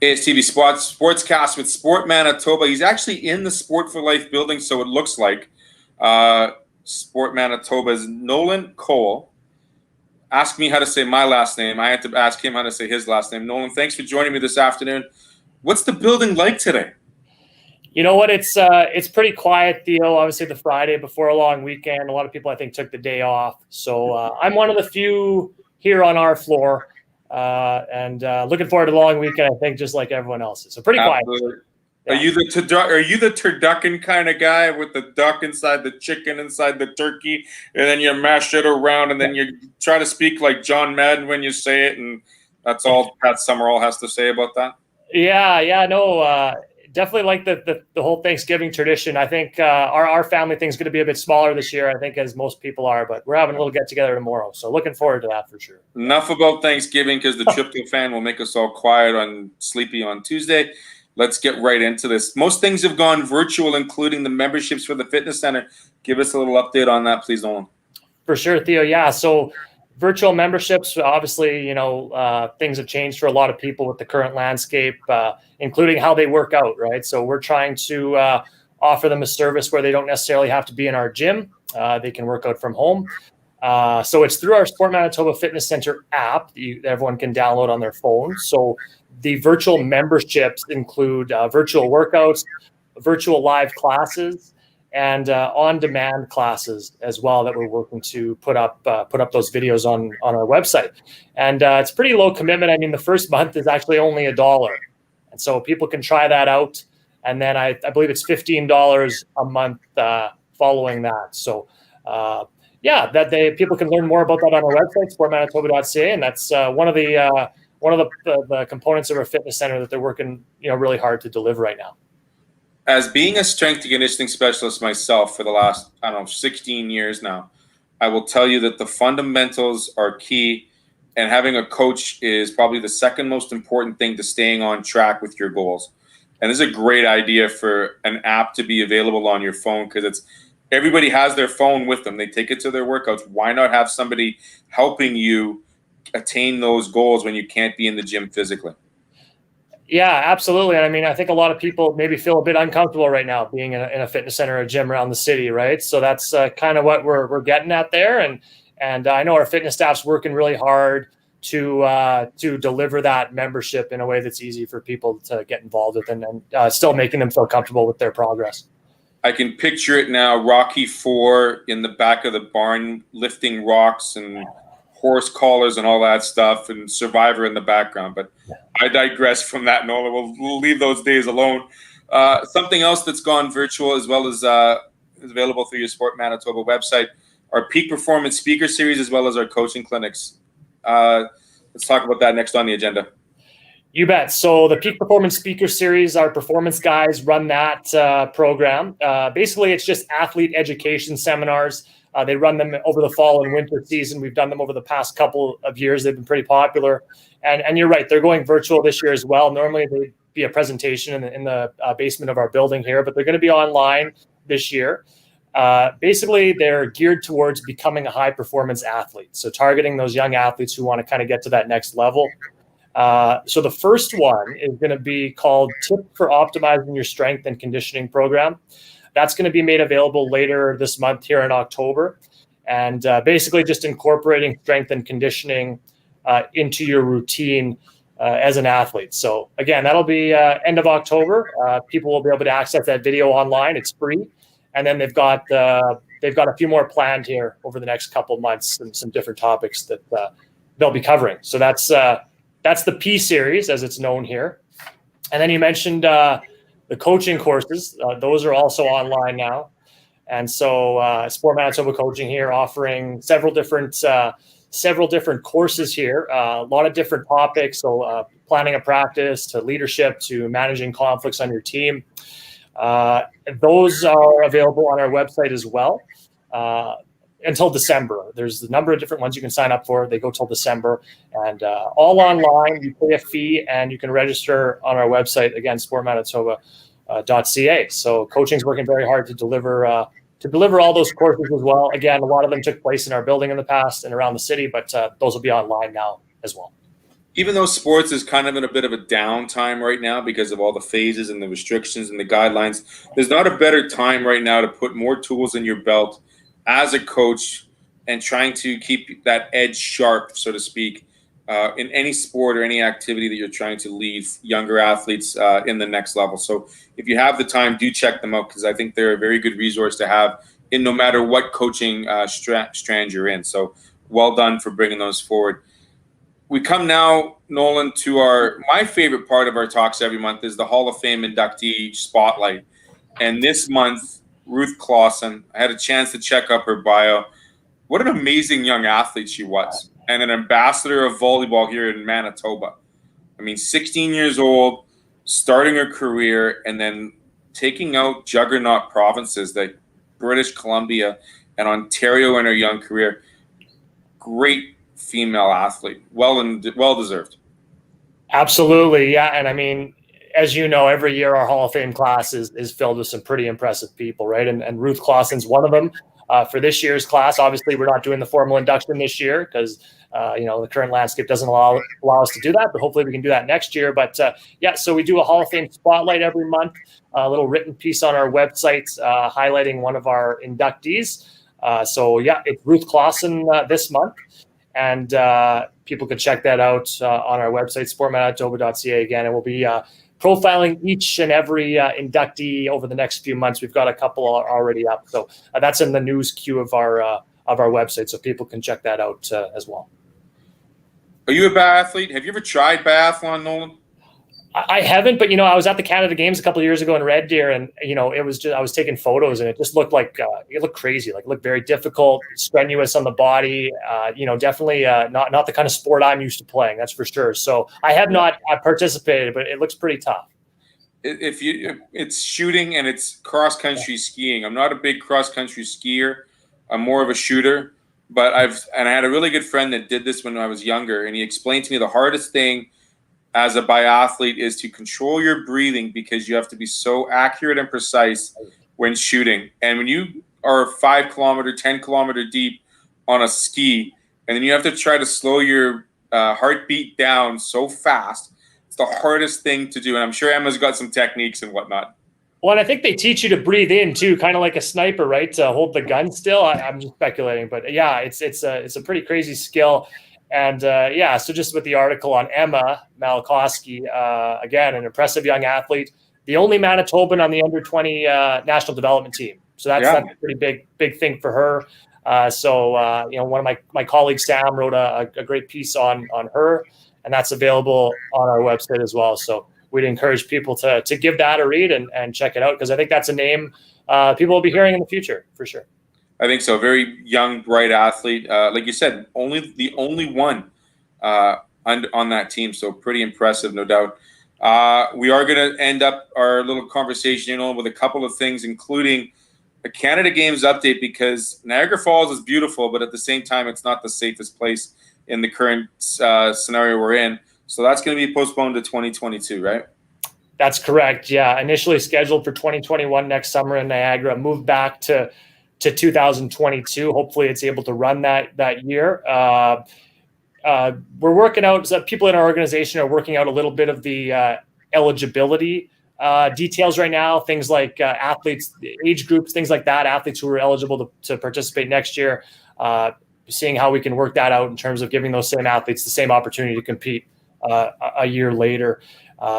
ASTV Sportscast with Sport Manitoba. He's actually in the Sport for Life building, so it looks like. Sport Manitoba's Nolan Kowal. Ask me how to say my last name. I had to ask him how to say his last name. Nolan, thanks for joining me this afternoon. What's the building like today? You know what? It's pretty quiet, Theo. Obviously, the Friday before a long weekend. A lot of people, I think, took the day off. So I'm one of the few here on our floor, and looking forward to the long weekend. I think just like everyone else is. So pretty quiet. Yeah. Are you the turducken kind of guy with the duck inside the chicken inside the turkey, and then you mash it around, and then you try to speak like John Madden when you say it, and that's all Pat Summerall has to say about that? No. Definitely like the whole Thanksgiving tradition. I think our family thing's going to be a bit smaller this year, I think, as most people are, but we're having a little get-together tomorrow, so looking forward to that for sure. Enough about Thanksgiving, because the tryptophan will make us all quiet on sleepy on Tuesday. Let's get right into this. Most things have gone virtual, including the memberships for the fitness center. Give us a little update on that, please, Nolan. For sure, Theo. Yeah, so virtual memberships, obviously, things have changed for a lot of people with the current landscape, including how they work out, right? So we're trying to offer them a service where they don't necessarily have to be in our gym. They can work out from home. So it's through our Sport Manitoba Fitness Center app that everyone can download on their phone. So the virtual memberships include virtual workouts, virtual live classes, and on-demand classes as well that we're working to put up those videos on our website. And it's pretty low commitment. I mean, the first month is actually only $1. And so people can try that out. And then I believe it's $15 a month following that. So people can learn more about that on our website, sportmanitoba.ca. And that's one of the components of our fitness center that they're working really hard to deliver right now. As being a strength and conditioning specialist myself for the last, 16 years now, I will tell you that the fundamentals are key, and having a coach is probably the second most important thing to staying on track with your goals. And this is a great idea for an app to be available on your phone, because everybody has their phone with them. They take it to their workouts. Why not have somebody helping you attain those goals when you can't be in the gym physically? Yeah, absolutely. And I mean, I think a lot of people maybe feel a bit uncomfortable right now being in a fitness center or a gym around the city, right? So that's kind of what we're getting at there. And I know our fitness staff's working really hard to deliver that membership in a way that's easy for people to get involved with, and still making them feel comfortable with their progress. I can picture it now, Rocky IV in the back of the barn lifting rocks and horse collars and all that stuff, and Survivor in the background. But I digress from that, Nolan. We'll leave those days alone. Something else that's gone virtual, as well as is available through your Sport Manitoba website, our Peak Performance Speaker Series, as well as our coaching clinics. Let's talk about that next on the agenda. You bet. So the Peak Performance Speaker Series, our performance guys run that program. Basically, it's just athlete education seminars. They run them over the fall and winter season. We've done them over the past couple of years. They've been pretty popular. And you're right, they're going virtual this year as well. Normally, they'd be a presentation in the basement of our building here, but they're going to be online this year. Basically, they're geared towards becoming a high-performance athlete. So targeting those young athletes who want to kind of get to that next level. So the first one is going to be called Tip for Optimizing Your Strength and Conditioning Program. That's going to be made available later this month here in October. And basically just incorporating strength and conditioning into your routine as an athlete. So again, that'll be end of October. People will be able to access that video online. It's free. And then they've got a few more planned here over the next couple of months, and some different topics that they'll be covering. So that's the P series, as it's known here. And then you mentioned the coaching courses. Those are also online now. And so Sport Manitoba Coaching here offering several different courses here, a lot of different topics. So planning a practice, to leadership, to managing conflicts on your team. Those are available on our website as well until December. There's a number of different ones you can sign up for. They go till December, and all online. You pay a fee and you can register on our website, again, sportmanitoba.ca. So coaching's working very hard to deliver all those courses as well. Again, a lot of them took place in our building in the past and around the city, but those will be online now as well. Even though sports is kind of in a bit of a downtime right now because of all the phases and the restrictions and the guidelines, there's not a better time right now to put more tools in your belt as a coach and trying to keep that edge sharp, so to speak, in any sport or any activity that you're trying to lead younger athletes in the next level. So if you have the time, do check them out, because I think they're a very good resource to have in no matter what coaching strand you're in. So well done for bringing those forward. We come now, Nolan, to my favorite part of our talks every month is the Hall of Fame inductee spotlight. And this month, Ruth Klassen, I had a chance to check up her bio. What an amazing young athlete she was, and an ambassador of volleyball here in Manitoba. I mean, 16 years old, starting her career, and then taking out juggernaut provinces like British Columbia and Ontario in her young career. Great female athlete, well deserved. Absolutely, yeah. And I mean, as you know, every year our Hall of Fame class is filled with some pretty impressive people, right? And Ruth Klassen's one of them. For this year's class, obviously, we're not doing the formal induction this year because the current landscape doesn't allow us to do that. But hopefully, we can do that next year. But so we do a Hall of Fame spotlight every month, a little written piece on our website highlighting one of our inductees. It's Ruth Klassen this month. And people can check that out on our website, sportmanitoba.ca again. And we'll be profiling each and every inductee over the next few months. We've got a couple already up. So that's in the news queue of our website, so people can check that out as well. Are you a biathlete? Have you ever tried biathlon, Nolan? I haven't, but I was at the Canada Games a couple of years ago in Red Deer, and it was just I was taking photos, and it just looked like it looked crazy, like it looked very difficult, strenuous on the body. Definitely not the kind of sport I'm used to playing. That's for sure. So I have not participated, but it looks pretty tough. It's shooting and it's cross country skiing. I'm not a big cross country skier. I'm more of a shooter. But I had a really good friend that did this when I was younger, and he explained to me the hardest thing as a biathlete is to control your breathing, because you have to be so accurate and precise when shooting. And when you are 5 kilometer, 10 kilometer deep on a ski, and then you have to try to slow your heartbeat down so fast, it's the hardest thing to do. And I'm sure Emma's got some techniques and whatnot. Well, and I think they teach you to breathe in too, kind of like a sniper, right? To hold the gun still. I'm just speculating, but yeah, it's a pretty crazy skill. And so just with the article on Emma Malkoske, again, an impressive young athlete, the only Manitoban on the under-20 national development team. So that's a pretty big thing for her. One of my colleagues, Sam, wrote a great piece on her, and that's available on our website as well. So we'd encourage people to give that a read and check it out, because I think that's a name people will be hearing in the future for sure. I think so. Very young, bright athlete. Like you said, the only one on that team. So pretty impressive, no doubt. We are going to end up our little conversation with a couple of things, including a Canada Games update, because Niagara Falls is beautiful, but at the same time, it's not the safest place in the current scenario we're in. So that's going to be postponed to 2022, right? That's correct. Yeah. Initially scheduled for 2021 next summer in Niagara, moved back to 2022. Hopefully it's able to run that year. We're working out, so people in our organization are working out a little bit of the eligibility details right now. Things like athletes, age groups, things like that, athletes who are eligible to participate next year, seeing how we can work that out in terms of giving those same athletes the same opportunity to compete a year later.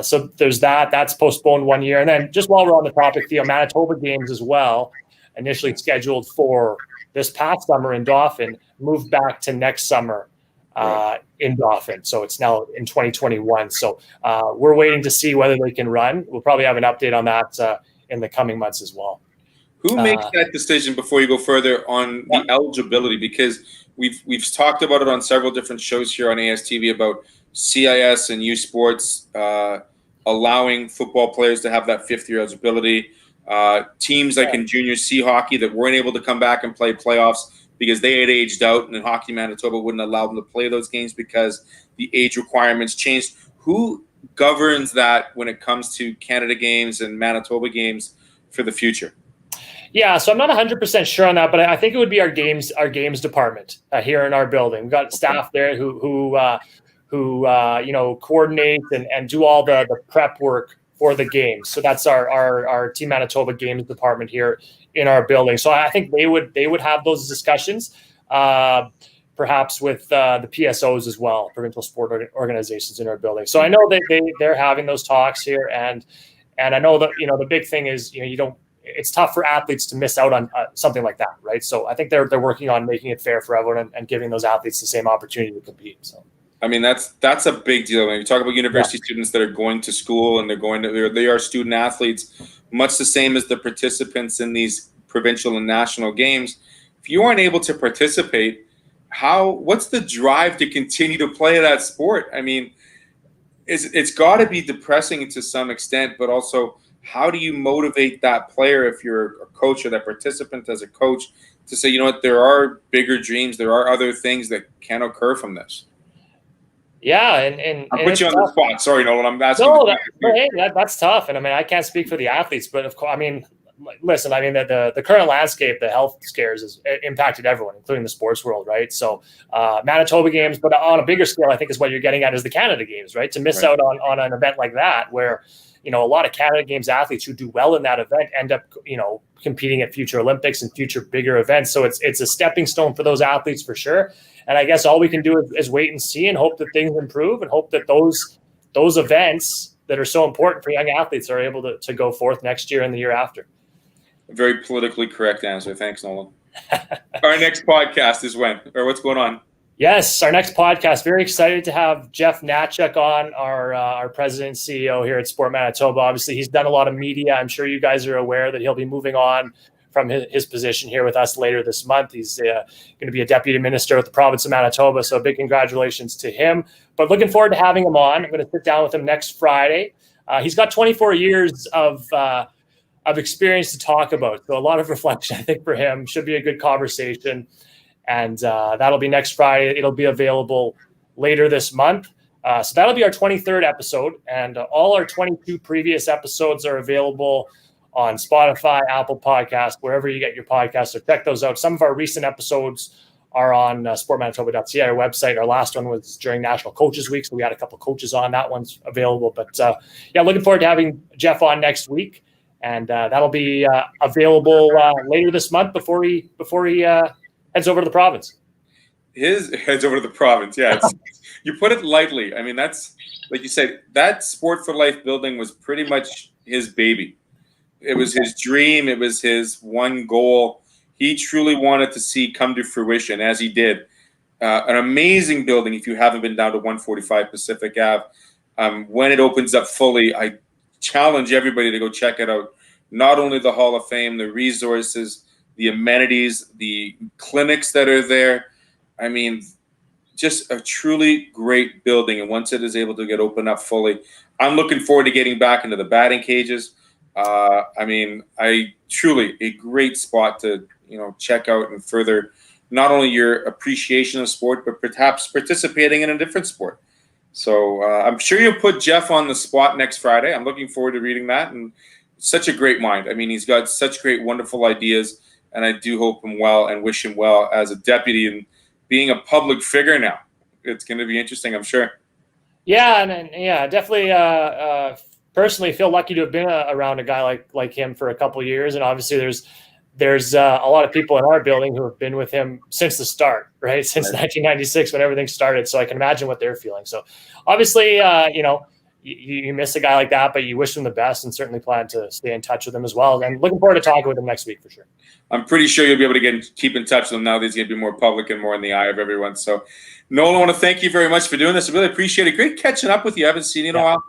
So there's that's postponed 1 year. And then just while we're on the topic, the Manitoba Games as well, initially scheduled for this past summer in Dauphin, moved back to next summer in Dauphin. So it's now in 2021. So we're waiting to see whether they can run. We'll probably have an update on that in the coming months as well. Who makes that decision, before you go further, on the eligibility? Because we've talked about it on several different shows here on ASTV about CIS and U Sports allowing football players to have that fifth-year eligibility. Teams like in junior C hockey that weren't able to come back and play playoffs because they had aged out, and Hockey Manitoba wouldn't allow them to play those games because the age requirements changed. Who governs that when it comes to Canada Games and Manitoba Games for the future? Yeah, so I'm not 100% sure on that, but I think it would be our games department here in our building. We've got staff there who who coordinate and do all the prep work for the games. So that's our Team Manitoba Games department here in our building. So I think they would have those discussions, perhaps with the PSOs as well, provincial sport organizations in our building. So I know that they're having those talks here, and I know that the big thing is it's tough for athletes to miss out on something like that, right? So I think they're working on making it fair for everyone and giving those athletes the same opportunity to compete. So. I mean, that's a big deal. When you talk about university students that are going to school and they are student athletes, much the same as the participants in these provincial and national games. If you aren't able to participate, what's the drive to continue to play that sport? I mean, it's got to be depressing to some extent, but also how do you motivate that player if you're a coach or that participant as a coach to say, you know what, there are bigger dreams, there are other things that can occur from this? Yeah, and I put you on the spot. Sorry, Nolan. I'm asking. No, that's tough. And I mean, I can't speak for the athletes, but of course, I mean, listen. I mean, the current landscape, the health scares, has impacted everyone, including the sports world, right? So, Manitoba Games, but on a bigger scale, I think is what you're getting at is the Canada Games, right? To miss out on an event like that, where a lot of Canada Games athletes who do well in that event end up, competing at future Olympics and future bigger events. So it's a stepping stone for those athletes for sure. And I guess all we can do is wait and see and hope that things improve and hope that those events that are so important for young athletes are able to go forth next year and the year after. A very politically correct answer. Thanks, Nolan. Our next podcast is when? Or what's going on? Yes, our next podcast. Very excited to have Jeff Natchuk on, our president and CEO here at Sport Manitoba. Obviously, he's done a lot of media. I'm sure you guys are aware that he'll be moving on from his position here with us later this month. He's going to be a deputy minister with the province of Manitoba, so big congratulations to him. But looking forward to having him on. I'm going to sit down with him next Friday. He's got 24 years of experience to talk about, so a lot of reflection, I think, for him. Should be a good conversation, and that'll be next Friday. It'll be available later this month. So that'll be our 23rd episode, and all our 22 previous episodes are available on Spotify, Apple Podcast, wherever you get your podcasts. So check those out. Some of our recent episodes are on sportmanitoba.ca, our website. Our last one was during National Coaches Week, so we had a couple of coaches on. That one's available. But looking forward to having Jeff on next week, and that'll be available later this month before he heads over to the province. Heads over to the province, yeah. You put it lightly. I mean, that's, like you said, that Sport for Life building was pretty much his baby. It was his dream. It was his one goal. He truly wanted to see come to fruition, as he did. An amazing building. If you haven't been down to 145 Pacific Ave, when it opens up fully, I challenge everybody to go check it out. Not only the Hall of Fame, the resources, the amenities, the clinics that are there. I mean, just a truly great building. And once it is able to get opened up fully, I'm looking forward to getting back into the batting cages. I mean, truly a great spot to, check out and further not only your appreciation of sport, but perhaps participating in a different sport. So I'm sure you'll put Jeff on the spot next Friday. I'm looking forward to reading that. And such a great mind. I mean, he's got such great, wonderful ideas, and I do hope him well and wish him well as a deputy and being a public figure now. It's going to be interesting, I'm sure. Yeah, and definitely. Personally, feel lucky to have been around a guy like him for a couple of years, and obviously there's a lot of people in our building who have been with him since the start, right? Since 1996 when everything started. So I can imagine what they're feeling. So obviously, you miss a guy like that, but you wish him the best, and certainly plan to stay in touch with him as well. And looking forward to talking with him next week for sure. I'm pretty sure you'll be able to keep in touch with him now that he's going to be more public and more in the eye of everyone. So, Nolan, I want to thank you very much for doing this. I really appreciate it. Great catching up with you. I haven't seen you in a while.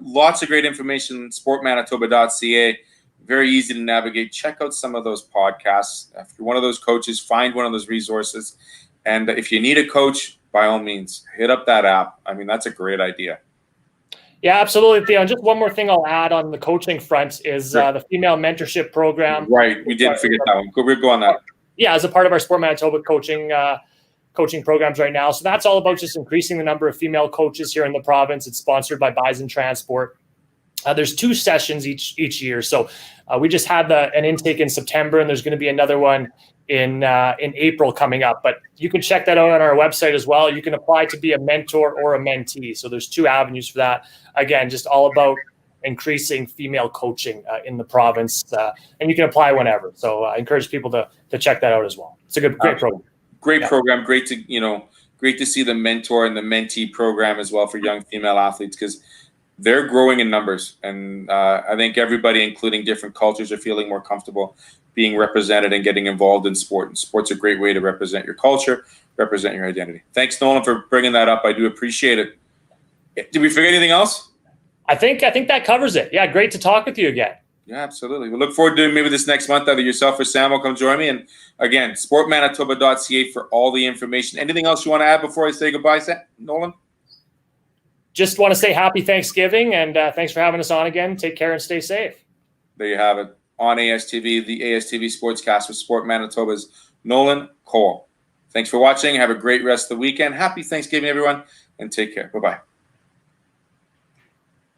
Lots of great information, sportmanitoba.ca. Very easy to navigate. Check out some of those podcasts. If you're one of those coaches, find one of those resources. And if you need a coach, by all means, hit up that app. I mean, that's a great idea. Yeah, absolutely, Theo. And just one more thing I'll add on the coaching front is the female mentorship program. Right. We did forget that one. We'll go on that. Yeah, as a part of our Sport Manitoba coaching programs right now. So that's all about just increasing the number of female coaches here in the province. It's sponsored by Bison Transport. There's 2 sessions each year. So we just had an intake in September, and there's going to be another one in April coming up. But you can check that out on our website as well. You can apply to be a mentor or a mentee. So there's 2 avenues for that. Again, just all about increasing female coaching in the province, and you can apply whenever. So I encourage people to check that out as well. It's a great program. Great program. Great to see the mentor and the mentee program as well for young female athletes, because they're growing in numbers. And I think everybody, including different cultures, are feeling more comfortable being represented and getting involved in sport. And sport's a great way to represent your culture, represent your identity. Thanks, Nolan, for bringing that up. I do appreciate it. Did we forget anything else? I think that covers it. Yeah, great to talk with you again. Yeah, absolutely. We look forward to doing maybe this next month. Either yourself or Sam will come join me. And again, sportmanitoba.ca for all the information. Anything else you want to add before I say goodbye, Nolan? Just want to say happy Thanksgiving, and thanks for having us on again. Take care and stay safe. There you have it. On ASTV, the ASTV Sportscast with Sport Manitoba's Nolan Kowal. Thanks for watching. Have a great rest of the weekend. Happy Thanksgiving, everyone, and take care. Bye-bye.